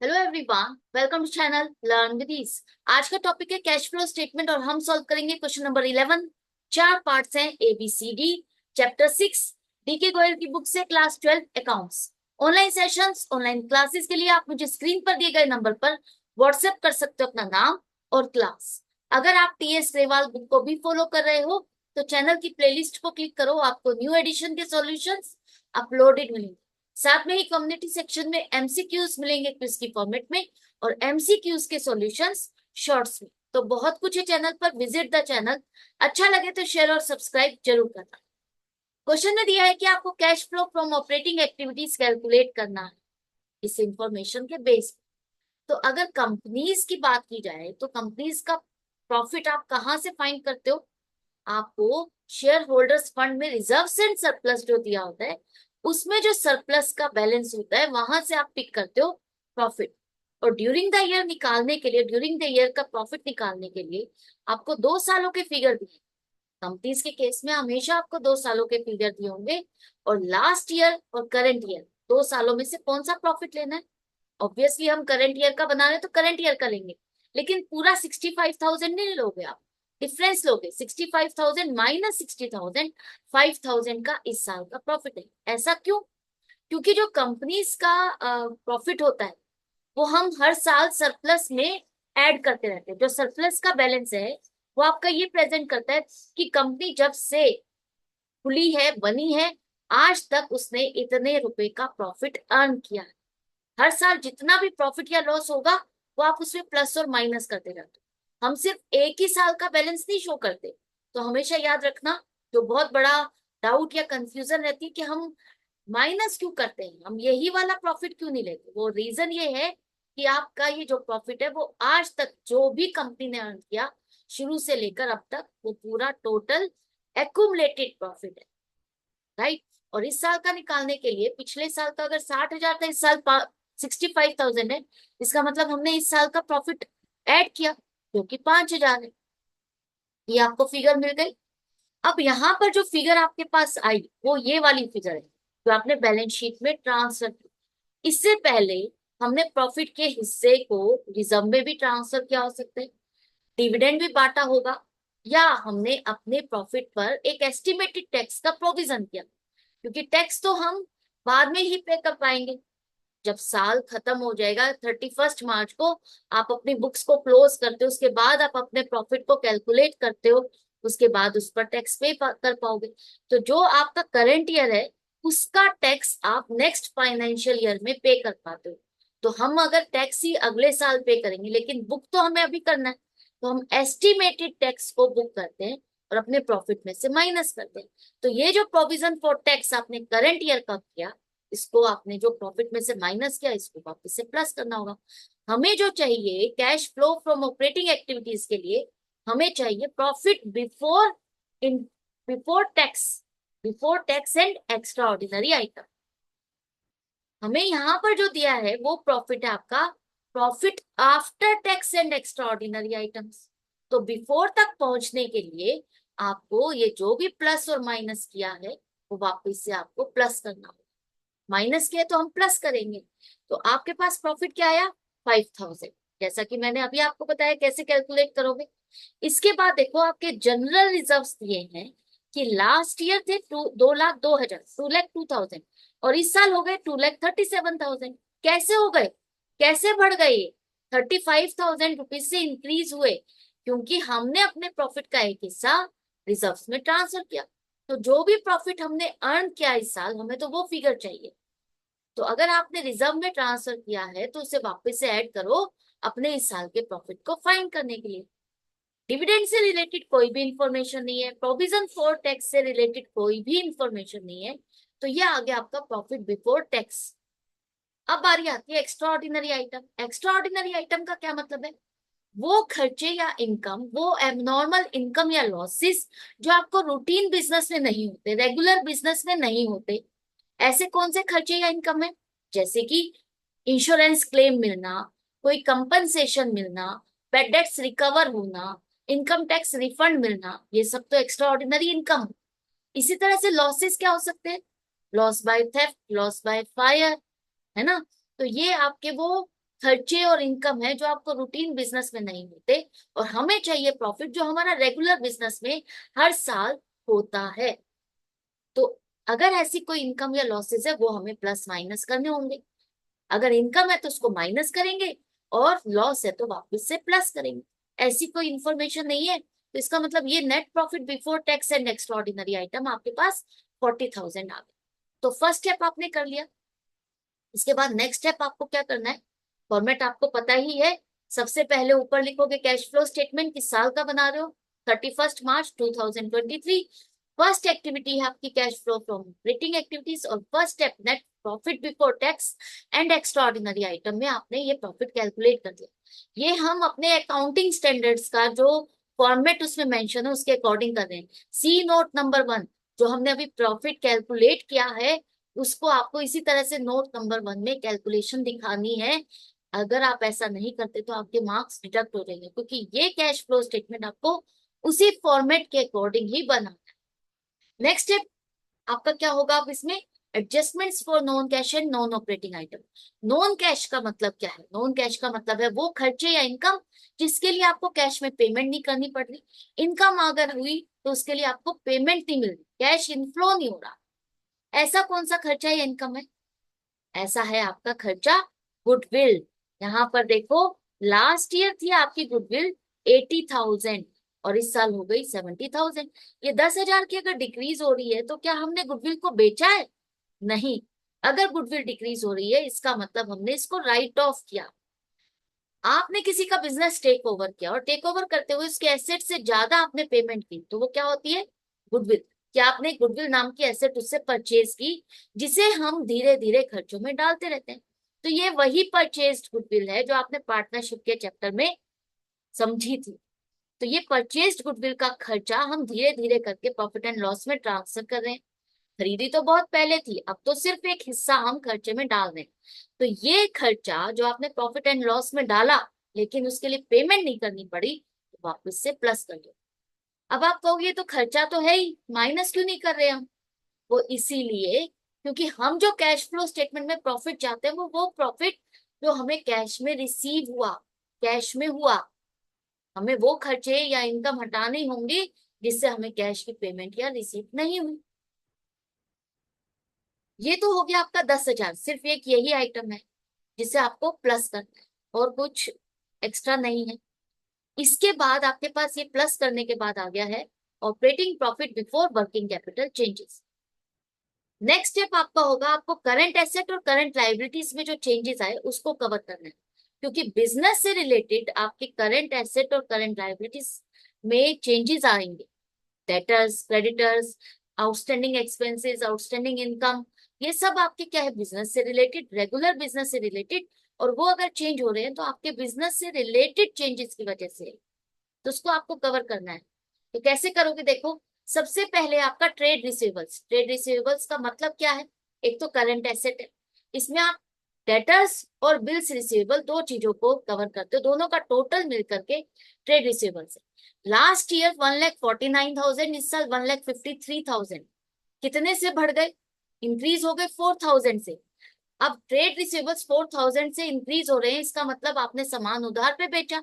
Hello everyone, welcome to channel learn with ease. आज का topic है कैश फ्लो स्टेटमेंट और हम सॉल्व करेंगे क्वेश्चन नंबर 11। चार पार्ट्स हैं, A B C D. Chapter 6 D K Goyal की बुक से, class 12 accounts. Online sessions, online classes के लिए आप मुझे स्क्रीन पर दिए गए नंबर पर व्हाट्सएप कर सकते हो अपना नाम और क्लास। अगर आप टीएस ग्रेवाल बुक को भी फॉलो कर रहे हो तो चैनल की प्लेलिस्ट को क्लिक करो, आपको न्यू एडिशन के सॉल्यूशंस अपलोडेड मिलेंगे। साथ में ही कम्युनिटी सेक्शन में एमसीक्यूज मिलेंगे क्विज की फॉर्मेट में, और एमसीक्यूज के सॉल्यूशंस शॉर्ट्स में। तो बहुत कुछ है चैनल पर, विजिट द चैनल। अच्छा लगे तो शेयर और सब्सक्राइब जरूर करना। क्वेश्चन में दिया है कि आपको cash flow from operating activities calculate करना है इस इंफॉर्मेशन के बेस पे। तो अगर कंपनीज की बात की जाए तो कंपनीज का प्रॉफिट आप कहाँ से फाइंड करते हो? आपको शेयर होल्डर्स फंड में रिजर्व एंड सरप्लस जो दिया होता है, उसमें जो सरप्लस का बैलेंस होता है वहां से आप पिक करते हो प्रॉफिट। और ड्यूरिंग द ईयर निकालने के लिए, ड्यूरिंग द ईयर का प्रॉफिट निकालने के लिए आपको 2 सालों के फिगर दिए। कंपनीज के केस में हमेशा आपको 2 सालों के फिगर दिए होंगे, और लास्ट ईयर और करंट ईयर 2 सालों में से कौन सा प्रॉफिट लेना है। ऑब्वियसली हम करंट ईयर का बना रहे हैं तो करंट ईयर का लेंगे, लेकिन पूरा 65,000 नहीं लोगे आप, डिफरेंस लोगे। 65,000 माइनस 60,000, 5,000 का इस साल का प्रॉफिट है। ऐसा क्यों? क्योंकि जो कंपनीज का प्रॉफिट होता है वो हम हर साल सरप्लस में ऐड करते रहते हैं। जो सरप्लस का बैलेंस है वो आपका ये प्रेजेंट करता है कि कंपनी जब से खुली है, बनी है, आज तक उसने इतने रुपए का प्रॉफिट अर्न किया है। हर साल जितना भी प्रॉफिट या लॉस होगा वो आप उसमें प्लस और माइनस करते जाते हो। हम सिर्फ एक ही साल का बैलेंस नहीं शो करते। तो हमेशा याद रखना, जो बहुत बड़ा डाउट या कंफ्यूजन रहती है कि हम माइनस क्यों करते हैं, हम यही वाला प्रॉफिट क्यों नहीं लेते, वो रीजन ये है कि आपका ये जो प्रॉफिट है वो आज तक जो भी कंपनी ने अर्न किया शुरू से लेकर अब तक, वो पूरा टोटल एक्यूमुलेटेड प्रॉफिट है, राइट। और इस साल का निकालने के लिए, पिछले साल का अगर 60,000 था, इस साल 65,000 है, इसका मतलब हमने इस साल का प्रॉफिट ऐड किया जो कि 5,000 है। ये आपको फिगर मिल गई। अब यहाँ पर जो फिगर आपके पास आई वो ये वाली फिगर है जो आपने बैलेंस शीट में ट्रांसफर की। इससे पहले हमने प्रॉफिट के हिस्से को रिजर्व में भी ट्रांसफर किया हो सकता है, डिविडेंड भी बांटा होगा, या हमने अपने प्रॉफिट पर एक एस्टिमेटेड टैक्स का प्रोविजन किया, क्योंकि टैक्स तो हम बाद में ही पे कर पाएंगे। जब साल खत्म हो जाएगा 31 मार्च को, आप अपनी बुक्स को क्लोज करते हो, उसके बाद आप अपने प्रॉफिट को कैलकुलेट करते हो, उसके बाद उस पर टैक्स पे कर पाओगे। तो जो आपका करंट ईयर है उसका टैक्स आप नेक्स्ट फाइनेंशियल ईयर में पे कर पाते हो। तो हम अगर टैक्स ही अगले साल पे करेंगे, लेकिन बुक तो हमें अभी करना है, तो हम एस्टिमेटेड टैक्स को बुक करते हैं और अपने प्रॉफिट में से माइनस करते हैं। तो ये जो प्रोविजन फॉर टैक्स आपने करंट ईयर का किया, इसको आपने जो प्रॉफिट में से माइनस किया इसको वापस से प्लस करना होगा। हमें जो चाहिए cash flow from operating activities के लिए, हमें चाहिए profit before in before tax and extra ordinary item. हमें यहाँ पर जो दिया है वो प्रॉफिट है आपका profit after tax and extra ordinary items. तो बिफोर तक पहुंचने के लिए आपको ये जो भी प्लस और माइनस किया है वो वापस से आपको प्लस करना होगा। माइनस किया तो हम प्लस करेंगे। तो आपके पास प्रॉफिट क्या आया? 5,000। जैसा कि मैंने अभी आपको बताया कैसे कैलकुलेट करोगे। इसके बाद देखो आपके जनरल रिजर्व्स दिए हैं कि लास्ट ईयर थे 2,02,000, 2,02,000, और इस साल हो गए 2,37,000। कैसे हो गए, कैसे बढ़ गए ये? 35,000 रुपीज से इंक्रीज हुए, क्योंकि हमने अपने प्रॉफिट का एक हिस्सा रिजर्व्स में ट्रांसफर किया। तो जो भी प्रॉफिट हमने अर्न किया इस साल, हमें तो वो फिगर चाहिए। तो अगर आपने रिजर्व में ट्रांसफर किया है तो उसे वापस से ऐड करो अपने इस साल के प्रॉफिट को फाइंड करने के लिए। डिविडेंड से रिलेटेड कोई भी इंफॉर्मेशन नहीं है, प्रोविजन फॉर टैक्स से रिलेटेड कोई भी इंफॉर्मेशन नहीं है, तो ये आ गया आपका प्रॉफिट बिफोर टैक्स। अब बारी आती है extra ordinary item. Extra ordinary item का क्या मतलब है? वो खर्चे या इनकम, वो एबनॉर्मल इनकम या लॉसेस जो आपको रूटीन बिजनेस में नहीं होते, रेगुलर बिजनेस में नहीं होते। ऐसे कौन से खर्चे या इनकम है? जैसे कि इंश्योरेंस क्लेम मिलना, कोई कंपनसेशन मिलना, बैड डेट्स रिकवर होना, इनकम टैक्स रिफंड मिलना, ये सब तो एक्स्ट्रा ऑर्डिनरी इनकम। इसी तरह से लॉसेस क्या हो सकते हैं? Loss by theft, loss by fire, है ना। तो ये आपके वो खर्चे और इनकम है जो आपको रूटीन बिजनेस में नहीं होते, और हमें चाहिए प्रॉफिट जो हमारा रेगुलर बिजनेस में हर साल होता है। तो अगर ऐसी कोई इनकम या लॉसेस है वो हमें प्लस माइनस करने होंगे। अगर इनकम है तो उसको माइनस करेंगे, और लॉस है तो वापस से प्लस करेंगे। ऐसी कोई इंफॉर्मेशन नहीं है, तो इसका मतलब ये net profit before tax and extraordinary item आपके पास 40,000 आ गए। तो फर्स्ट स्टेप आपने कर लिया। इसके बाद नेक्स्ट स्टेप आपको क्या करना है, फॉर्मेट आपको पता ही है। सबसे पहले ऊपर लिखोगे कैश फ्लो स्टेटमेंट, किस साल का बना रहे हो, 31 मार्च 2023। फर्स्ट एक्टिविटी है आपकी cash flow from operating activities, और first step net profit before tax and extraordinary item में आपने ये प्रॉफिट कैलकुलेट कर दिया। ये हम अपने अकाउंटिंग स्टैंडर्ड्स का जो फॉर्मेट उसमें मेंशन है उसके अकॉर्डिंग कर रहे हैं। सी नोट नंबर 1, जो हमने अभी प्रॉफिट कैलकुलेट किया है उसको आपको इसी तरह से नोट नंबर 1 में कैलकुलेशन दिखानी है। अगर आप ऐसा नहीं करते तो आपके मार्क्स डिडक्ट हो जाएंगे, क्योंकि ये कैश फ्लो स्टेटमेंट आपको उसी फॉर्मेट के अकॉर्डिंग ही बनाना है। नेक्स्ट स्टेप आपका क्या होगा, आप इसमें adjustments for non cash and non operating item. Non cash का मतलब क्या है, नॉन कैश का मतलब है वो खर्चे या इनकम जिसके लिए आपको कैश में पेमेंट नहीं करनी पड़ रही। इनकम अगर हुई तो उसके लिए आपको पेमेंट नहीं मिल रही, कैश इनफ्लो नहीं हो रहा। ऐसा कौन सा खर्चा या इनकम है, ऐसा है आपका खर्चा गुडविल। यहाँ पर देखो, लास्ट ईयर थी आपकी गुडविल 80,000 और इस साल हो गई 70,000। ये 10,000 की अगर डिक्रीज हो रही है तो क्या हमने गुडविल को बेचा है? नहीं। अगर गुडविल डिक्रीज हो रही है इसका मतलब हमने इसको राइट ऑफ किया। आपने किसी का बिजनेस टेक ओवर किया और टेक ओवर करते हुए उसके एसेट से ज्यादा आपने पेमेंट की तो वो क्या होती है, गुडविल। क्या आपने गुडविल नाम की एसेट उससे परचेज की, जिसे हम धीरे धीरे खर्चों में डालते रहते हैं। तो ये वही परचेज्ड गुडविल है जो आपने पार्टनरशिप के चैप्टर में समझी थी। तो ये परचेज्ड गुडविल का खर्चा हम धीरे धीरे करके प्रॉफिट एंड लॉस में ट्रांसफर कर रहे हैं। खरीदी तो बहुत पहले थी, अब तो सिर्फ एक हिस्सा हम खर्चे में डाल रहे हैं। तो ये खर्चा जो आपने प्रॉफिट एंड लॉस में डाला लेकिन उसके लिए पेमेंट नहीं करनी पड़ी, तो वापस से प्लस कर दो। अब आप कहोगे तो खर्चा तो है ही, माइनस क्यों नहीं कर रहे हम? वो इसीलिए क्योंकि हम जो कैश फ्लो स्टेटमेंट में प्रॉफिट चाहते हैं वो प्रॉफिट जो हमें कैश में रिसीव हुआ, कैश में हुआ। हमें वो खर्चे या इनकम हटानी होंगी जिससे हमें कैश की पेमेंट या रिसीव नहीं हुई। ये तो हो गया आपका 10,000, सिर्फ एक यही आइटम है जिसे आपको प्लस करना है और कुछ एक्स्ट्रा नहीं है। इसके बाद आपके पास ये प्लस करने के बाद आ गया है operating profit before working capital changes. Next step आपका होगा आपको करंट एसेट और करंट लाइबिलिटीज में जो चेंजेस आए उसको कवर करना है, क्योंकि बिजनेस से रिलेटेड आपके करंट एसेट और करंट लाइबिलिटीज में चेंजेस आएंगे। Debtors, creditors, outstanding expenses, outstanding income, ये सब आपके क्या है, बिजनेस से रिलेटेड, रेगुलर बिजनेस से रिलेटेड। और वो अगर चेंज हो रहे हैं तो आपके बिजनेस से रिलेटेड चेंजेस की वजह से है। तो उसको आपको कवर करना है। तो कैसे करोगे, देखो सबसे पहले आपका ट्रेड रिसीवेबल्स। ट्रेड रिसीवेबल्स का मतलब क्या है, एक तो करंट एसेट है, इसमें आप डेटर्स और बिल्स रिसीवेबल दो चीजों को कवर करते हो, दोनों का टोटल मिल करके ट्रेड रिसीवेबल्स है। लास्ट ईयर 1,49,000, इस साल 1,53,000। कितने से बढ़ गए, इंक्रीज हो गए 4,000 से। अब ट्रेड रिसीवेबल्स 4,000 से इंक्रीज हो रहे हैं, इसका मतलब आपने सामान उधार पे बेचा।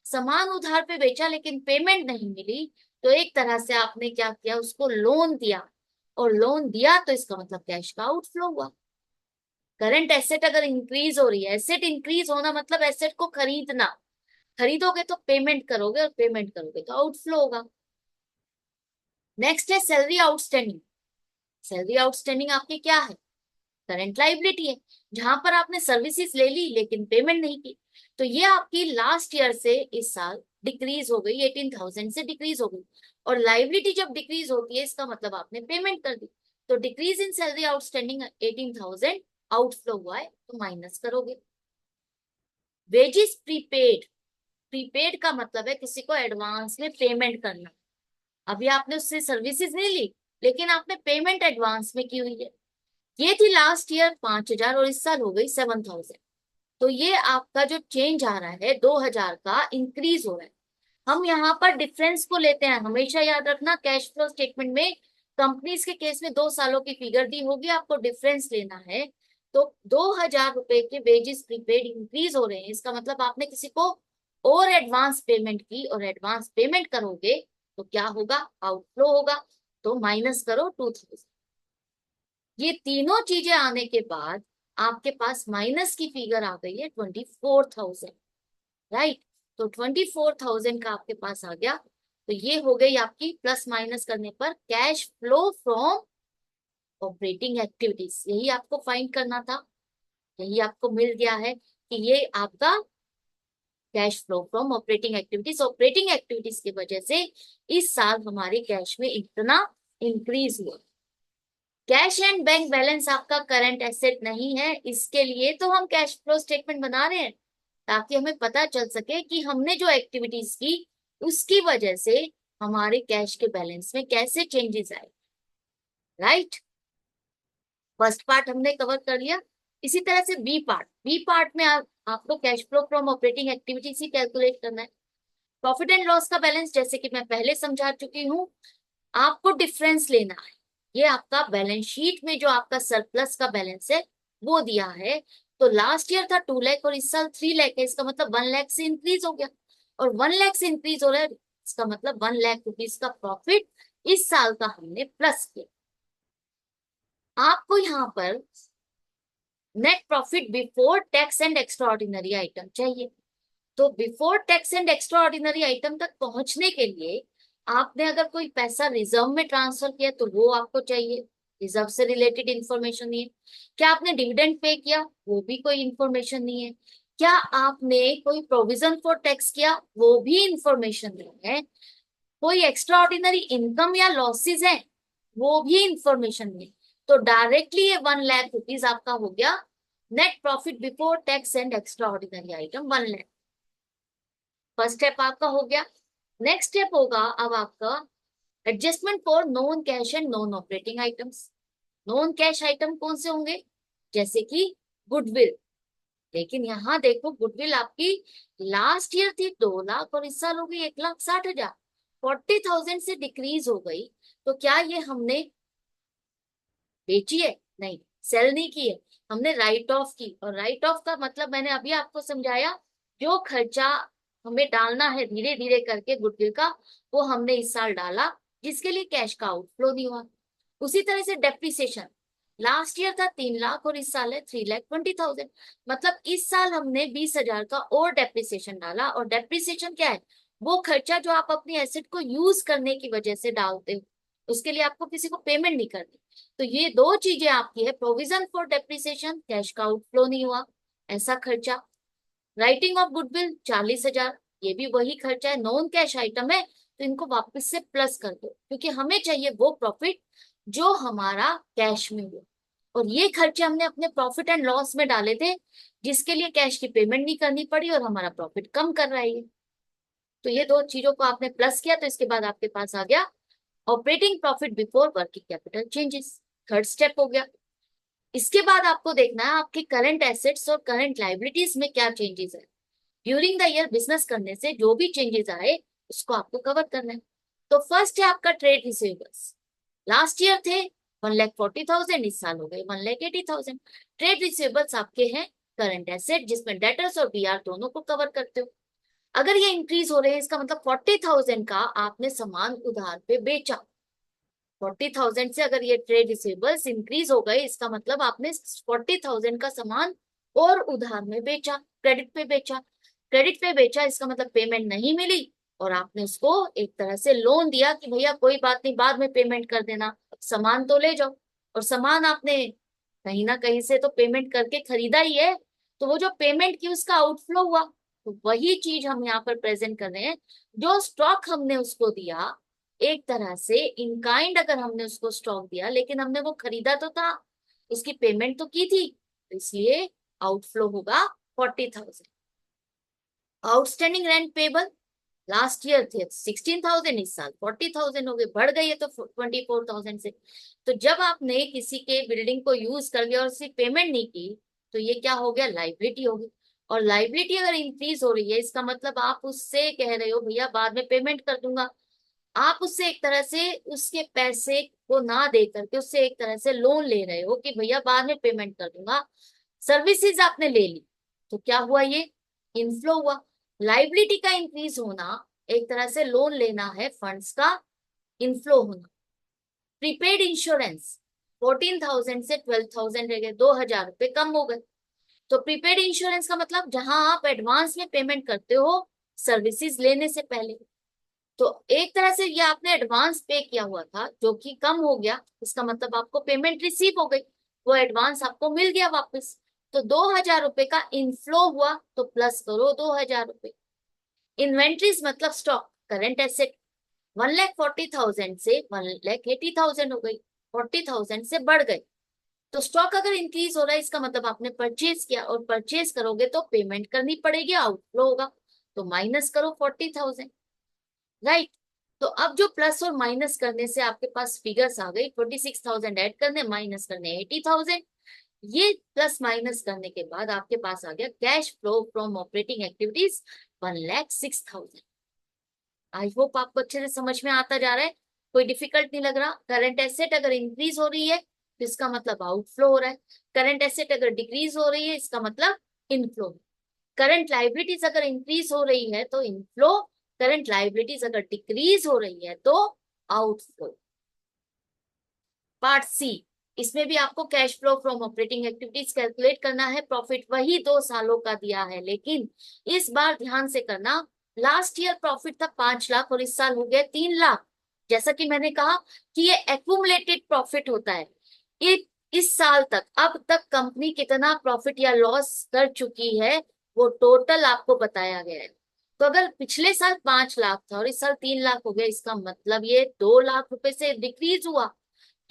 सामान उधार पे बेचा लेकिन पेमेंट नहीं मिली, तो एक तरह से आपने क्या किया, उसको लोन दिया। और लोन दिया तो इसका मतलब कैश का आउटफ्लो हुआ। करंट एसेट अगर इंक्रीज हो रही है, एसेट इंक्रीज होना मतलब एसेट को खरीदना, खरीदोगे तो पेमेंट करोगे और पेमेंट करोगे तो आउटफ्लो होगा। नेक्स्ट है सैलरी आउटस्टैंडिंग। सैलरी आउटस्टैंडिंग आपकी क्या है, करंट लाइबिलिटी है, जहां पर आपने सर्विसेज ले ली लेकिन पेमेंट नहीं की। तो ये आपकी लास्ट ईयर से इस साल डिक्रीज हो गई, 18,000 से डिक्रीज हो गई। और लाइबिलिटी जब डिक्रीज होती है इसका मतलब आपने पेमेंट कर दी। तो decrease in salary outstanding 18,000 outflow हुआ है तो माइनस करोगे। Wages prepaid. प्रीपेड का मतलब है किसी को एडवांस में पेमेंट करना। अभी आपने उससे सर्विसेज नहीं ली लेकिन आपने पेमेंट एडवांस में की हुई है। ये थी लास्ट ईयर 5,000 और इस साल हो गई 7,000। तो ये आपका जो चेंज आ रहा है 2,000 का इंक्रीज हो रहा है। हम यहाँ पर डिफरेंस को लेते हैं, हमेशा याद रखना कैश फ्लो स्टेटमेंट में कंपनीज के केस में 2 सालों की फिगर दी होगी, आपको डिफरेंस लेना है। तो 2,000 रुपए के वेजेस प्रीपेड इंक्रीज हो रहे हैं, इसका मतलब आपने किसी को और एडवांस पेमेंट की और एडवांस पेमेंट करोगे तो क्या होगा, आउटफ्लो होगा। तो माइनस करो 2,000। ये तीनों चीजें आने के बाद आपके पास माइनस की फिगर आ गई है 24,000, राइट। तो 24,000 का आपके पास आ गया। तो ये हो गई आपकी प्लस माइनस करने पर cash flow from operating activities. यही आपको फाइंड करना था, यही आपको मिल गया है कि ये आपका cash flow from operating activities. Operating activities की वजह से इस साल हमारे कैश में इतना इंक्रीज हुआ। कैश एंड बैंक बैलेंस आपका करंट एसेट नहीं है, इसके लिए तो हम कैश फ्लो स्टेटमेंट बना रहे हैं ताकि हमें पता चल सके कि हमने जो एक्टिविटीज की उसकी वजह से हमारे कैश के बैलेंस में कैसे चेंजेस आए, राइट। फर्स्ट पार्ट हमने कवर कर लिया। इसी तरह से बी पार्ट में आपको cash flow from operating activities he calculate करना है। प्रॉफिट एंड लॉस का बैलेंस जैसे कि मैं पहले समझा चुकी हूँ, आपको डिफरेंस लेना है। ये आपका बैलेंस शीट में जो आपका सरप्लस का बैलेंस है वो दिया है। तो लास्ट ईयर था 2 लाख और इस साल 3 लाख है, इसका मतलब 1 लाख से इंक्रीज हो गया। और 1 लाख से इंक्रीज हो रहा है, इसका मतलब 1 लाख रुपीज का प्रॉफिट इस साल का हमने प्लस किया। आपको यहाँ पर net profit before tax and extra ordinary item चाहिए। तो before tax and extra ordinary item तक पहुंचने के लिए आपने अगर कोई पैसा रिजर्व में ट्रांसफर किया तो वो आपको चाहिए, रिजर्व से रिलेटेड इंफॉर्मेशन नहीं है। क्या आपने डिविडेंड पे किया, वो भी कोई इंफॉर्मेशन नहीं है। क्या आपने कोई प्रोविजन फॉर टैक्स किया, वो भी इंफॉर्मेशन नहीं है। कोई एक्स्ट्रा ऑर्डिनरी इनकम या लॉसेज है, वो भी इंफॉर्मेशन नहीं है। तो डायरेक्टली ये 1 लाख रुपीज आपका हो गया net profit before tax and extra ordinary item 1 lakh. First step आपका हो गया। नेक्स्ट स्टेप होगा अब आपका adjustment for non cash and non operating items. Non cash item कौन से होंगे, जैसे कि गुडविल। लेकिन यहाँ देखो गुडविल आपकी लास्ट ईयर थी 2 लाख और इस साल हो गई 1,60,000, 40,000 से डिक्रीज हो गई। तो क्या ये हमने बेची है, नहीं, सेल नहीं की है, हमने राइट ऑफ की। और राइट ऑफ का मतलब मैंने अभी आपको समझाया, जो खर्चा हमें डालना है धीरे धीरे करके गुडविल का, वो हमने इस साल डाला जिसके लिए कैश का आउटफ्लो नहीं हुआ। उसी तरह से डेप्रिसिएशन, लास्ट ईयर था 3 लाख और इस साल है 3,20,000, मतलब इस साल हमने 20,000 का और डेप्रिसिएशन डाला। और डेप्रिसिएशन क्या है, वो खर्चा जो आप अपनी एसेट को यूज करने की वजह से डालते हो, उसके लिए आपको किसी को पेमेंट नहीं करनी। तो ये दो चीजें आपकी है, प्रोविजन फॉर डेप्रिसिएशन, कैश का आउटफ्लो नहीं हुआ ऐसा खर्चा। राइटिंग ऑफ गुडविल 40,000, ये भी वही खर्चा है, नॉन कैश आइटम है, तो इनको वापस से प्लस कर दो क्योंकि हमें चाहिए वो प्रॉफिट जो हमारा कैश में हुआ। और ये खर्चे हमने अपने प्रॉफिट एंड लॉस में डाले थे जिसके लिए कैश की पेमेंट नहीं करनी पड़ी और हमारा प्रॉफिट कम कर रहा है ये। तो ये दो चीजों को आपने प्लस किया तो इसके बाद आपके पास आ गया operating profit before working capital changes. Third step हो गया। इसके बाद आपको देखना है आपके करंट एसेट्स और करंट लाइबिलिटीज में क्या चेंजेस है। ड्यूरिंग द ईयर बिजनेस करने से जो भी चेंजेस आए उसको आपको कवर करना है। तो फर्स्ट है आपका ट्रेड रिसीवेबल्स। लास्ट ईयर थे 1,40,000, इस साल हो गए 1,80,000। ट्रेड रिसीवेबल्स आपके हैं करंट एसेट जिसमें डेटर्स और बीआर दोनों को कवर करते हो। अगर ये इंक्रीज हो रहे हैं इसका मतलब 40,000 का आपने सामान उधार पे बेचा। 40,000 से अगर ये ट्रेड रिसीवेबल्स इंक्रीज हो गए इसका मतलब आपने 40,000 का सामान और उधार में बेचा, क्रेडिट पे बेचा। क्रेडिट पे बेचा इसका मतलब पेमेंट नहीं मिली और आपने उसको एक तरह से लोन दिया कि भैया कोई बात नहीं बाद में पेमेंट कर देना, सामान तो ले जाओ। और सामान आपने कहीं ना कहीं से तो पेमेंट करके खरीदा ही है, तो वो जो पेमेंट की उसका आउटफ्लो हुआ। तो वही चीज हम यहाँ पर प्रेजेंट कर रहे हैं, जो स्टॉक हमने उसको दिया एक तरह से इन काइंड, अगर हमने उसको स्टॉक दिया लेकिन हमने वो खरीदा तो था, उसकी पेमेंट तो की थी, तो इसलिए आउटफ्लो होगा 40,000। Outstanding rent payable last year थे 16,000, इस साल 40,000 हो गए, बढ़ गई है तो 24,000 से। तो जब आपने किसी के बिल्डिंग को यूज कर लिया और उसकी पेमेंट नहीं की तो ये क्या हो गया, लाइबिलिटी हो गई। और लाइबिलिटी अगर इंक्रीज हो रही है इसका मतलब आप उससे कह रहे हो भैया बाद में पेमेंट कर दूंगा। आप उससे एक तरह से उसके पैसे को ना दे करके उससे एक तरह से लोन ले रहे हो कि भैया बाद में पेमेंट कर दूंगा, सर्विसेज आपने ले ली, तो क्या हुआ, ये इनफ्लो हुआ। लाइबिलिटी का इंक्रीज होना एक तरह से लोन लेना है, फंड्स का इनफ्लो होना। प्रीपेड इंश्योरेंस 14,000 से 12,000 रह गए, 2,000 रुपए कम हो गए। तो प्रीपेड इंश्योरेंस का मतलब जहां आप एडवांस में पेमेंट करते हो सर्विसेज लेने से पहले। तो एक तरह से ये आपने एडवांस पे किया हुआ था जो कि कम हो गया, इसका मतलब आपको पेमेंट रिसीव हो गई, वो एडवांस आपको मिल गया वापस। तो 2,000 रुपए का इनफ्लो हुआ, तो प्लस करो 2,000 रुपए। इन्वेंट्रीज मतलब स्टॉक, करंट एसेट 1,40,000 से 1,80,000 हो गई, 40,000 से बढ़ गए। तो स्टॉक अगर इंक्रीज हो रहा है इसका मतलब आपने परचेज किया, और परचेज करोगे तो पेमेंट करनी पड़ेगी, आउटफ्लो होगा, तो माइनस करो 40,000, राइट। तो अब जो प्लस और माइनस करने से आपके पास फिगर्स आ गई, 26,000 ऐड करने माइनस करने 80,000, ये प्लस माइनस करने के बाद आपके पास आ गया cash flow from operating activities 1,06,000। I hope आपको अच्छे से समझ में आता जा रहा है, कोई डिफिकल्ट नहीं लग रहा। करंट एसेट अगर इंक्रीज हो रही है तो इसका मतलब आउटफ्लो हो रहा है, करंट एसेट अगर डिक्रीज हो रही है इसका मतलब इनफ्लो। करंट लाइबिलिटीज अगर इंक्रीज हो रही है तो इनफ्लो, करंट लाइबिलिटीज अगर डिक्रीज हो रही है तो आउटफ्लो। पार्ट सी, इसमें भी आपको cash flow from operating activities calculate करना है। प्रॉफिट वही 2 सालों का दिया है, लेकिन इस बार ध्यान से करना, लास्ट ईयर प्रॉफिट था 5 लाख और इस साल हो गया 3 लाख। जैसा कि मैंने कहा कि ये एक्यूमुलेटेड प्रॉफिट होता है। इस साल तक अब तक कंपनी कितना प्रॉफिट या लॉस कर चुकी है वो टोटल आपको बताया गया है। तो अगर पिछले साल 5 लाख था और इस साल 3 लाख हो गया, इसका मतलब ये 2 लाख रुपए से डिक्रीज हुआ।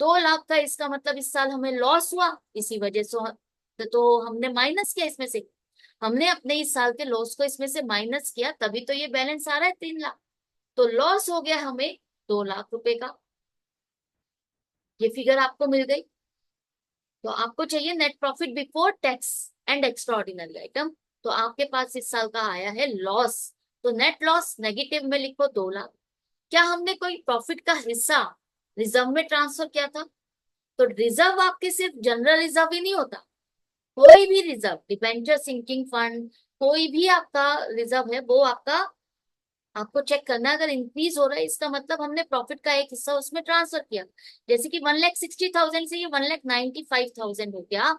2 लाख का इसका मतलब इस साल हमें लॉस हुआ, इसी वजह से तो हमने माइनस किया इसमें से, हमने अपने इस साल के लॉस को इसमें से माइनस किया, तभी तो ये बैलेंस आ रहा है 3 लाख। तो लॉस हो गया हमें 2 लाख रुपए का, ये फिगर आपको मिल गई। तो आपको चाहिए net profit before tax and extra ordinary item, तो आपके पास इस साल का आया है लॉस, तो नेट लॉस नेगेटिव में लिखो 2 लाख। क्या हमने कोई प्रॉफिट का हिस्सा रिजर्व में ट्रांसफर किया था? तो रिजर्व आपके सिर्फ जनरल रिजर्व ही नहीं होता, कोई भी रिजर्व, डिबेंचर सिंकिंग फंड, कोई भी आपका रिजर्व है वो आपका, आपको चेक करना है। अगर इंक्रीज हो रहा है इसका मतलब हमने प्रॉफिट का एक हिस्सा उसमें ट्रांसफर किया। जैसे कि 1,60,000 से ये 1,95,000 हो गया,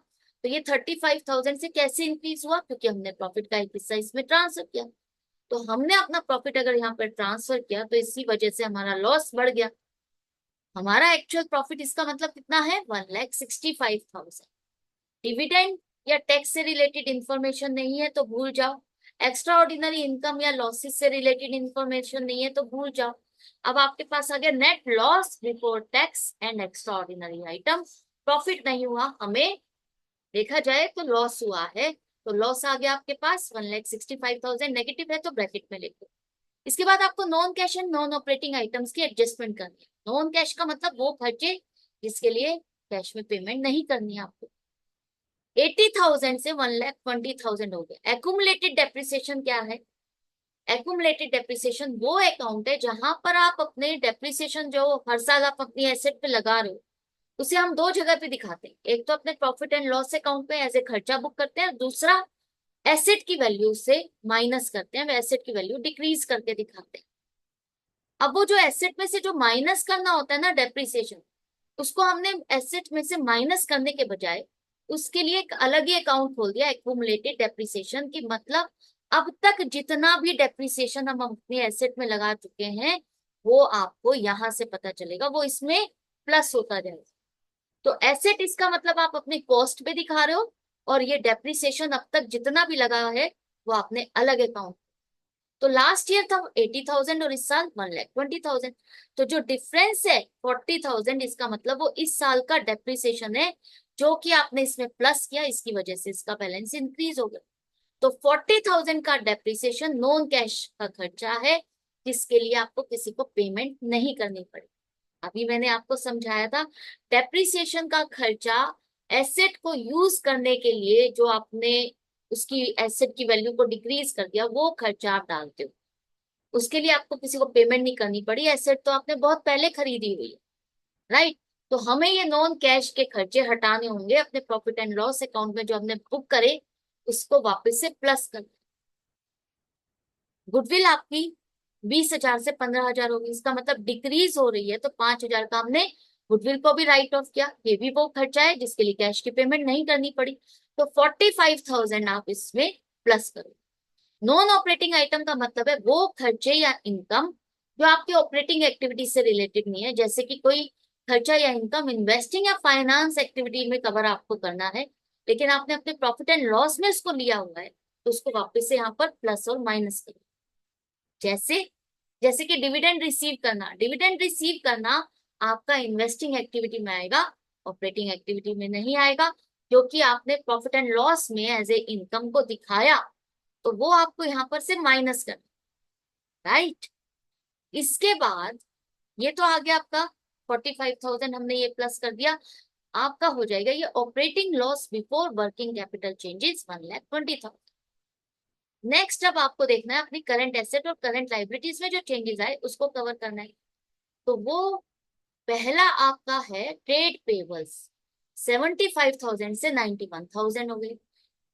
तो ये 35,000 से कैसे इंक्रीज हुआ, क्योंकि हमने प्रॉफिट का एक हिस्सा इसमें ट्रांसफर किया। तो हमने अपना प्रॉफिट अगर यहाँ पर ट्रांसफर किया तो इसी वजह से हमारा लॉस बढ़ गया। हमारा एक्चुअल प्रॉफिट इसका मतलब कितना है, 1,65,000। डिविडेंड या टैक्स से रिलेटेड इंफॉर्मेशन नहीं है तो भूल जाओ, एक्स्ट्रा ऑर्डिनरी इनकम या लॉसेस से रिलेटेड इंफॉर्मेशन नहीं है तो भूल जाओ। अब आपके पास आ गया net loss before tax and extra ordinary item. Profit नहीं हुआ, हमें देखा जाए तो लॉस हुआ है, तो लॉस आ गया आपके पास 1,65,000, नेगेटिव है तो ब्रैकेट में लिखो। इसके बाद आपको non cash and non operating items की एडजस्टमेंट करनी है। नॉन कैश का मतलब वो खर्चे जिसके लिए कैश में पेमेंट नहीं करनी है आपको। 80,000 से 1,20,000 हो गया। एक्यूमुलेटेड डेप्रिसिएशन क्या है? एक्यूमुलेटेड डेप्रिसिएशन वो अकाउंट है जहां पर आप अपने डेप्रिसिएशन जो हर साल आप अपनी एसेट पे लगा रहे हो उसे हम दो जगह पे दिखाते हैं। एक तो अपने प्रॉफिट एंड लॉस अकाउंट पे एज ए खर्चा बुक करते हैं, और दूसरा एसेट की वैल्यू से माइनस करते हैं, एसेट की वैल्यू डिक्रीज करके दिखाते हैं। अब वो जो एसेट में से जो माइनस करना होता है ना डेप्रिसिएशन, उसको हमने एसेट में से माइनस करने के बजाय उसके लिए एक अलग ही अकाउंट खोल दिया, एक्यूमुलेटेड डेप्रिसिएशन की। मतलब अब तक जितना भी डेप्रिसिएशन हम अपने एसेट में लगा चुके हैं वो आपको यहां से पता चलेगा, वो इसमें प्लस होता जाएगा। तो एसेट इसका मतलब आप अपने कॉस्ट पे दिखा रहे हो, और ये डेप्रिसिएशन अब तक जितना भी लगा है वो आपने अलग अकाउंट। तो लास्ट ईयर था 80,000 और इस साल 1,20,000, तो जो डिफरेंस है 40,000, इसका मतलब वो इस साल का डेप्रिसिएशन है जो कि आपने इसमें प्लस किया, इसकी वजह से इसका बैलेंस इंक्रीज हो गया। तो 40,000 का डेप्रिसिएशन नॉन कैश का खर्चा है जिसके लिए आपको किसी को पेमेंट नहीं करनी पड़े। अभी मैंने आपको समझाया था डेप्रिसिएशन का खर्चा एसेट को यूज करने के लिए जो आपने उसकी एसेट की वैल्यू को डिक्रीज कर दिया वो खर्चा आप डालते हो। उसके लिए आपको किसी को पेमेंट नहीं करनी पड़ी, एसेट तो आपने बहुत पहले खरीदी हुई है, राइट। तो हमें ये नॉन कैश के खर्चे हटाने होंगे अपने प्रॉफिट एंड लॉस अकाउंट में, जो हमने बुक करे उसको वापस से प्लस कर। गुडविल आपकी 20,000 से 15,000 होगी, इसका मतलब डिक्रीज हो रही है, तो 5,000 का हमने गुडविल को भी राइट ऑफ किया। ये भी वो खर्चा है जिसके लिए कैश की पेमेंट नहीं करनी पड़ी, तो 45,000 आप इसमें प्लस करो। नॉन ऑपरेटिंग आइटम का मतलब है वो खर्चे या इनकम जो आपके ऑपरेटिंग एक्टिविटी से रिलेटेड नहीं है, जैसे कि कोई खर्चा या इनकम इन्वेस्टिंग या फाइनेंस एक्टिविटी में कवर आपको करना है, लेकिन आपने अपने प्रॉफिट एंड लॉस में उसको लिया हुआ है, तो उसको वापस से यहाँ पर प्लस और माइनस करो। जैसे जैसे कि डिविडेंड रिसीव करना, डिविडेंड रिसीव करना आपका इन्वेस्टिंग एक्टिविटी में आएगा, ऑपरेटिंग एक्टिविटी में नहीं आएगा, क्योंकि आपने प्रॉफिट एंड लॉस में एज ए इनकम को दिखाया, तो वो आपको यहाँ पर से माइनस करना, राइट। इसके बाद ये तो आ गया आपका 45,000, हमने ये प्लस कर दिया, आपका हो जाएगा ये operating loss before working capital changes 1,20,000। Next अब आपको देखना है अपनी करंट एसेट और करंट लाइबिलिटीज में जो चेंजेस आए उसको कवर करना है। तो वो पहला आपका है ट्रेड पेबल्स, 75,000 से 91,000 हो गई।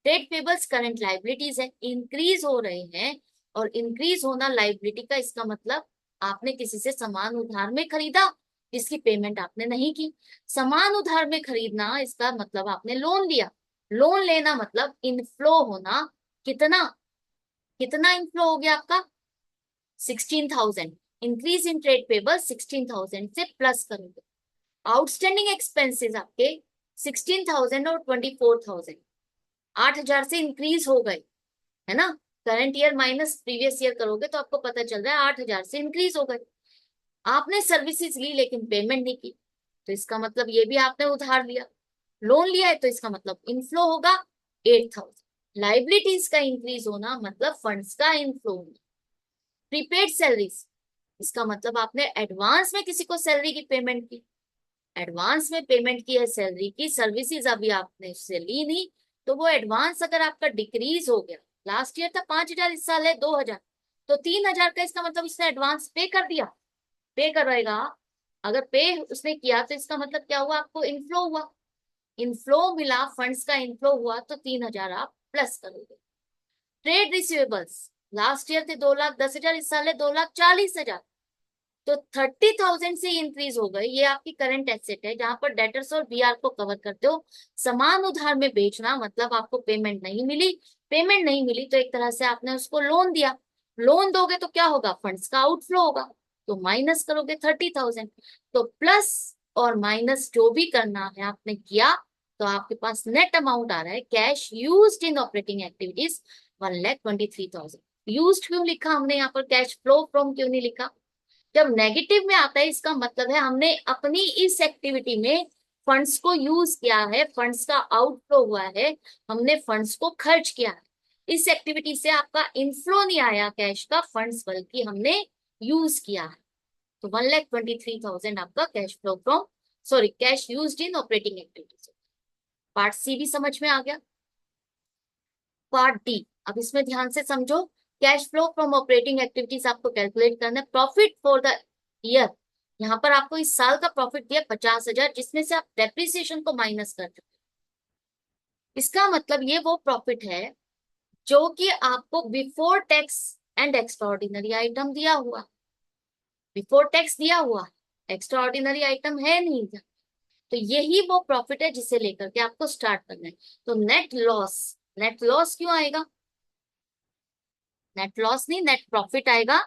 ट्रेड पेबल्स करंट लाइबिलिटीज है, इंक्रीज हो रहे हैं, और इंक्रीज होना लाइबिलिटी का इसका मतलब आपने किसी से सामान उधार में खरीदा जिसकी पेमेंट आपने नहीं की। सामान उधार में खरीदना इसका मतलब आपने लोन लिया, लोन लेना मतलब इनफ्लो होना। कितना कितना इनफ्लो हो गया आपका 16,000। इंक्रीज इन ट्रेड पेबल 16,000 से प्लस करोगे। आउटस्टैंडिंग एक्सपेंसेस आपके 16,000 और 24,000, 8,000 से इंक्रीज हो गए, है ना। Current year minus previous year करोगे तो आपको पता चल रहा है 8,000 से इंक्रीज हो गए। आपने सर्विसेज ली लेकिन पेमेंट नहीं की, तो इसका मतलब ये भी आपने उधार लिया, लोन लिया है, तो इसका मतलब इनफ्लो होगा 8,000। लाइबिलिटीज का इंक्रीज होना मतलब फंड्स का इनफ्लो होना। प्रीपेड सैलरीज, इसका मतलब आपने एडवांस में किसी को सैलरी की पेमेंट की, एडवांस में पेमेंट की है सैलरी की, सर्विसेज अभी आपने उससे ली नहीं, तो वो एडवांस अगर आपका डिक्रीज हो गया, लास्ट ईयर था 5,000, इस साल है 2,000, तो 3,000 का इसका मतलब इसने एडवांस पे कर दिया, पे करवाएगा। अगर पे उसने किया तो इसका मतलब क्या हुआ, आपको इनफ्लो हुआ, इनफ्लो मिला, फंड्स का इनफ्लो हुआ, तो 3,000 आप प्लस करोगे। ट्रेड रिसीवेबल्स लास्ट ईयर थे 2,10,000, इस साल है 2,40,000, तो 30,000 से इंक्रीज हो गई। ये आपकी करंट एसेट है जहां पर डेटर्स और बीआर को कवर करते हो। सामान उधार में बेचना मतलब आपको पेमेंट नहीं मिली, पेमेंट नहीं मिली तो एक तरह से आपने उसको लोन दिया, लोन दोगे तो क्या होगा, फंड्स का आउटफ्लो होगा, तो माइनस करोगे 30,000। तो प्लस और माइनस जो भी करना है आपने किया, तो आपके पास नेट अमाउंट आ रहा है cash used in operating activities 1,23,000। Used क्यों लिखा हमने यहाँ पर, कैश फ्लो फ्रॉम क्यों नहीं लिखा। जब नेगेटिव में आता है इसका मतलब है हमने अपनी इस एक्टिविटी में फंड्स को यूज किया है, फंड्स का आउटफ्लो हुआ है, हमने फंड्स को खर्च किया है। इस एक्टिविटी से आपका इनफ्लो नहीं आया कैश का फंड्स, बल्कि हमने यूज किया है। तो 1,23,000 आपका cash flow from, sorry, cash used in operating activities. Part C भी समझ में आ गया। पार्ट डी, अब इसमें ध्यान से समझो। Cash flow from operating activities आपको कैलकुलेट करना है, प्रॉफिट फॉर द ईयर। यहाँ पर आपको इस साल का प्रॉफिट दिया 50,000, जिसमें से आप डेप्रिसिएशन को माइनस कर दो। इसका मतलब ये वो प्रॉफिट है जो कि आपको before tax and extraordinary item दिया हुआ, बिफोर टैक्स दिया हुआ, एक्स्ट्राऑर्डिनरी आइटम है नहीं, तो यही वो प्रॉफिट है जिसे लेकर के आपको स्टार्ट करना है। तो नेट लॉस, नेट लॉस क्यों आएगा, नेट लॉस नहीं, नेट प्रॉफिट आएगा।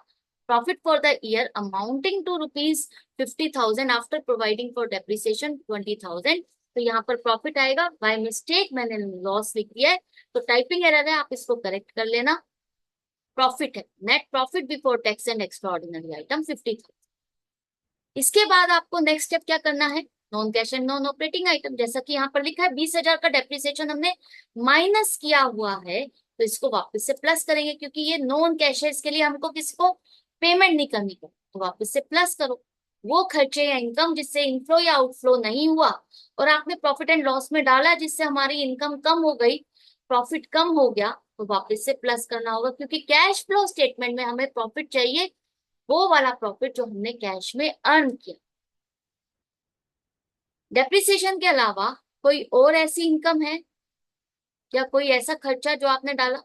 Profit for the year amounting to ₹50,000 after providing for depreciation 20,000। तो यहाँ पर प्रॉफिट आएगा, बाय मिस्टेक मैंने लॉस लिख दिया है, तो टाइपिंग एरर है, आप इसको करेक्ट कर लेना। प्रॉफिट है, net profit before tax and extraordinary item 50,000। इसके बाद आपको नेक्स्ट स्टेप क्या करना है, non cash and non operating item, जैसा कि यहाँ पर लिखा है 20,000 का डेप्रिसिएशन हमने माइनस किया हुआ है, तो इसको वापस से प्लस करेंगे, क्योंकि ये नॉन कैश है, इसके लिए हमको किसी को पेमेंट नहीं करनी है, तो वापस से प्लस करो। वो खर्चे या इनकम जिससे इनफ्लो या आउटफ्लो नहीं हुआ और आपने प्रॉफिट एंड लॉस में डाला, जिससे हमारी इनकम कम हो गई, प्रॉफिट कम हो गया, तो वापस से प्लस करना होगा, क्योंकि कैश फ्लो स्टेटमेंट में हमें प्रॉफिट चाहिए, वो वाला प्रॉफिट जो हमने कैश में अर्न किया। डेप्रिसिएशन के अलावा कोई और ऐसी इनकम है या कोई ऐसा खर्चा जो आपने डाला?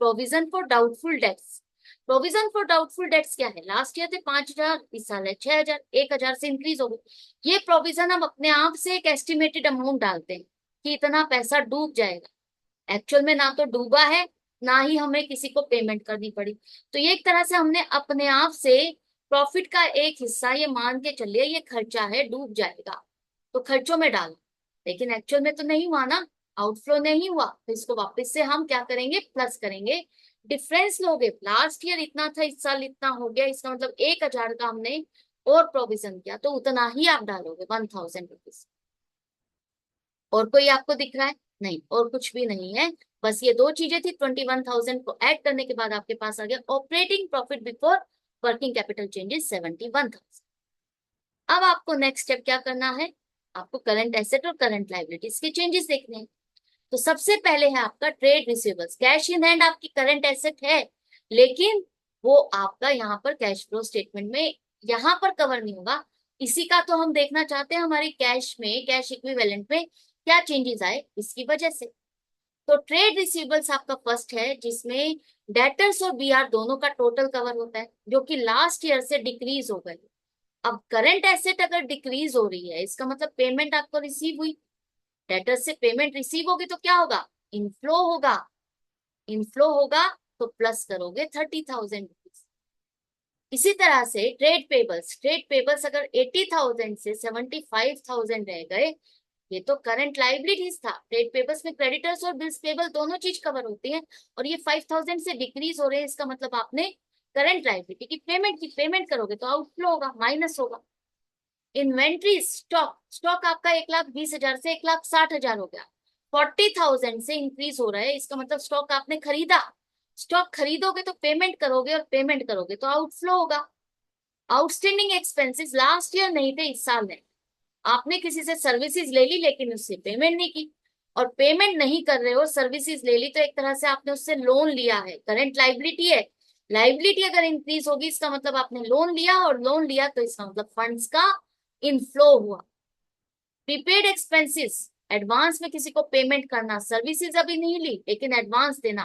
Provision for doubtful debts. Provision for doubtful debts क्या है? लास्ट ईयर थे 5,000, इस साल है 6,000, 1,000 से इंक्रीज हो गई। ये प्रोविजन हम अपने आप से एक एस्टिमेटेड अमाउंट डालते हैं कि इतना पैसा डूब जाएगा। एक्चुअल में ना तो डूबा है, ना ही हमें किसी को पेमेंट करनी पड़ी। तो ये एक तरह से हमने अपने आप से प्रॉफिट का एक हिस्सा ये मान के चलिए ये खर्चा है, डूब जाएगा, तो खर्चों में डाला, लेकिन एक्चुअल में तो नहीं हुआ ना, आउटफ्लो नहीं हुआ। तो इसको वापस से हम क्या करेंगे? प्लस करेंगे। डिफरेंस लोगे, लास्ट ईयर इतना था, इस साल इतना हो गया, इसका मतलब 1,000 का हमने और प्रोविजन किया, तो उतना ही आप डालोगे, 1,000 रुपीज। और कोई आपको दिख रहा है? नहीं, और कुछ भी नहीं है, बस ये दो चीजें थी। 21,000 को ऐड करने के बाद आपके पास आ गया operating profit before working capital changes 71,000। अब आपको नेक्स्ट स्टेप क्या करना है? आपको करंट एसेट और करंट लाइबिलिटीज के चेंजेस देखने हैं। तो सबसे पहले है आपका trade receivables. Cash in hand आपकी करंट एसेट है, लेकिन वो आपका यहाँ पर कैश फ्लो स्टेटमेंट में यहाँ पर कवर नहीं होगा। इसी का तो हम देखना चाहते हैं हमारी कैश में, कैश इक्विवेलेंट में क्या चेंजेस आए इसकी वजह से। तो ट्रेड रिसीवेबल्स आपका फर्स्ट है, जिसमें डेटर्स और बीआर दोनों का टोटल कवर होता है, जो कि लास्ट ईयर से डिक्रीज हो गए। अब करंट एसेट अगर डिक्रीज हो रही है, इसका मतलब पेमेंट आपको रिसीव हुई, डेटर से पेमेंट रिसीव होगी, तो क्या होगा? इनफ्लो होगा। इनफ्लो होगा तो प्लस करोगे 30,000 रुपीज। इसी तरह से ट्रेड पेबल्स, ट्रेड पेबल्स अगर 80,000 से 75,000 रह गए, ये तो करंट लाइबिलिटीज था। ट्रेड पेबल्स में क्रेडिटर्स और बिल्स पेबल दोनों चीज कवर होती है, और ये 5,000 से डिक्रीज हो रहे हैं, इसका मतलब आपने करंट लाइबिलिटी की पेमेंट करोगे तो आउटफ्लो होगा, माइनस होगा। इन्वेंट्री स्टॉक, स्टॉक आपका 1,20,000 से 1,60,000 हो गया, 40,000 से इंक्रीज हो रहा है, इसका मतलब स्टॉक आपने खरीदा। स्टॉक खरीदोगे तो पेमेंट करोगे, और पेमेंट करोगे तो आउटफ्लो होगा। आउटस्टैंडिंग एक्सपेंसेस लास्ट ईयर नहीं थे, इस साल में आपने किसी से सर्विसेज ले ली, लेकिन उससे पेमेंट नहीं की, और पेमेंट नहीं कर रहे हो, सर्विसेज ले ली, तो एक तरह से आपने उससे लोन लिया है, करंट लाइबिलिटी है। लाइबिलिटी अगर इंक्रीज होगी, इसका मतलब आपने लोन लिया, और लोन लिया तो इसका मतलब फंड्स का इनफ्लो हुआ। प्रीपेड एक्सपेंसेस, एडवांस में किसी को पेमेंट करना, सर्विसेज अभी नहीं ली लेकिन एडवांस देना,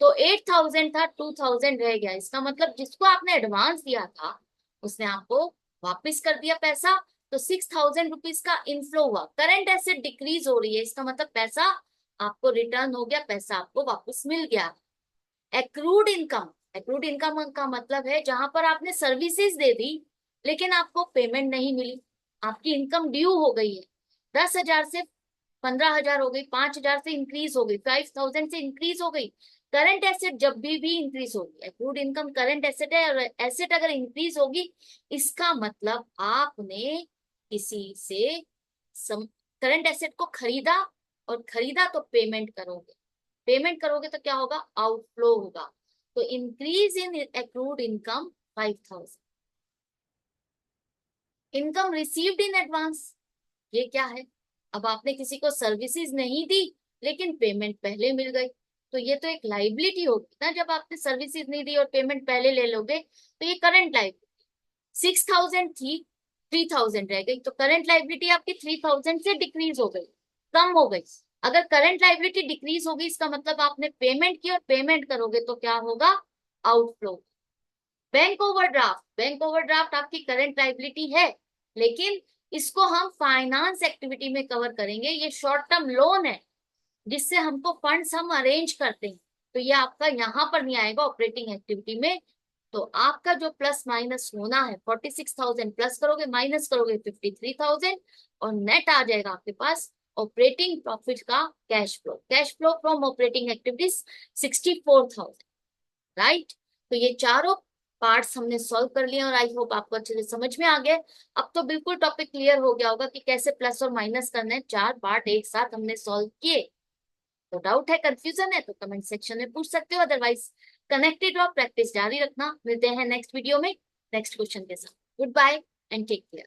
तो 8,000 था, 2,000 रह गया, इसका मतलब जिसको आपने एडवांस दिया था उसने आपको वापस कर दिया पैसा, तो 6,000 रुपीज का इनफ्लो हुआ। करंट एसेट डिक्रीज हो रही है, इसका मतलब पैसा आपको रिटर्न हो गया, पैसा आपको वापस मिल गया। एक्रूड इनकम, एक्रूड इनकम का मतलब है जहां पर आपने सर्विसेज दे दी लेकिन आपको पेमेंट नहीं मिली, आपकी इनकम ड्यू हो गई है, 10,000 से 15,000 हो गई, 5,000 से इंक्रीज हो गई, 5,000 से इंक्रीज हो गई। करंट एसेट जब भी इंक्रीज होगी, एक्रूड इनकम करंट एसेट है, और एसेट अगर इंक्रीज होगी, इसका मतलब आपने किसी से करंट एसेट को खरीदा, और खरीदा तो पेमेंट करोगे, पेमेंट करोगे तो क्या होगा? आउटफ्लो होगा। तो increase in accrued income 5,000। Income received in advance, ये क्या है? अब आपने किसी को सर्विसेज नहीं दी लेकिन पेमेंट पहले मिल गई, तो ये तो एक लाइबिलिटी होगी ना, जब आपने सर्विसेज नहीं दी और पेमेंट पहले ले लोगे, तो ये करंट लाइबिलिटी। 6,000 थी, 3,000 रह गई, तो करंट लाइबिलिटी आपकी 3,000 से डिक्रीज हो गई, कम हो गई। अगर करंट लाइबिलिटी डिक्रीज होगी, इसका मतलब आपने पेमेंट की, और पेमेंट करोगे तो क्या होगा? Outflow. Bank overdraft, bank overdraft आपकी करंट लाइबिलिटी है, लेकिन इसको हम फाइनेंस एक्टिविटी में कवर करेंगे, ये शॉर्ट टर्म लोन है जिससे हमको फंड्स हम अरेंज करते हैं, तो ये आपका यहाँ पर नहीं आएगा ऑपरेटिंग एक्टिविटी में। तो आपका जो प्लस माइनस होना है, 46,000 प्लस करोगे, माइनस करोगे 53,000, और नेट आ जाएगा आपके पास ऑपरेटिंग प्रॉफिट का cash flow, cash flow from operating activities 64,000। Right, तो ये चारों पार्ट्स हमने सॉल्व कर लिए, और आई होप आपको अच्छे से समझ में आ गया। अब तो बिल्कुल टॉपिक क्लियर हो गया होगा कि कैसे प्लस और माइनस करना है, चार पार्ट एक साथ हमने सॉल्व किए। तो डाउट है, कंफ्यूजन है, तो कमेंट सेक्शन में पूछ सकते हो, अदरवाइज कनेक्टेड रहो, प्रैक्टिस जारी रखना। मिलते हैं नेक्स्ट वीडियो में नेक्स्ट क्वेश्चन के साथ। Good bye and take care.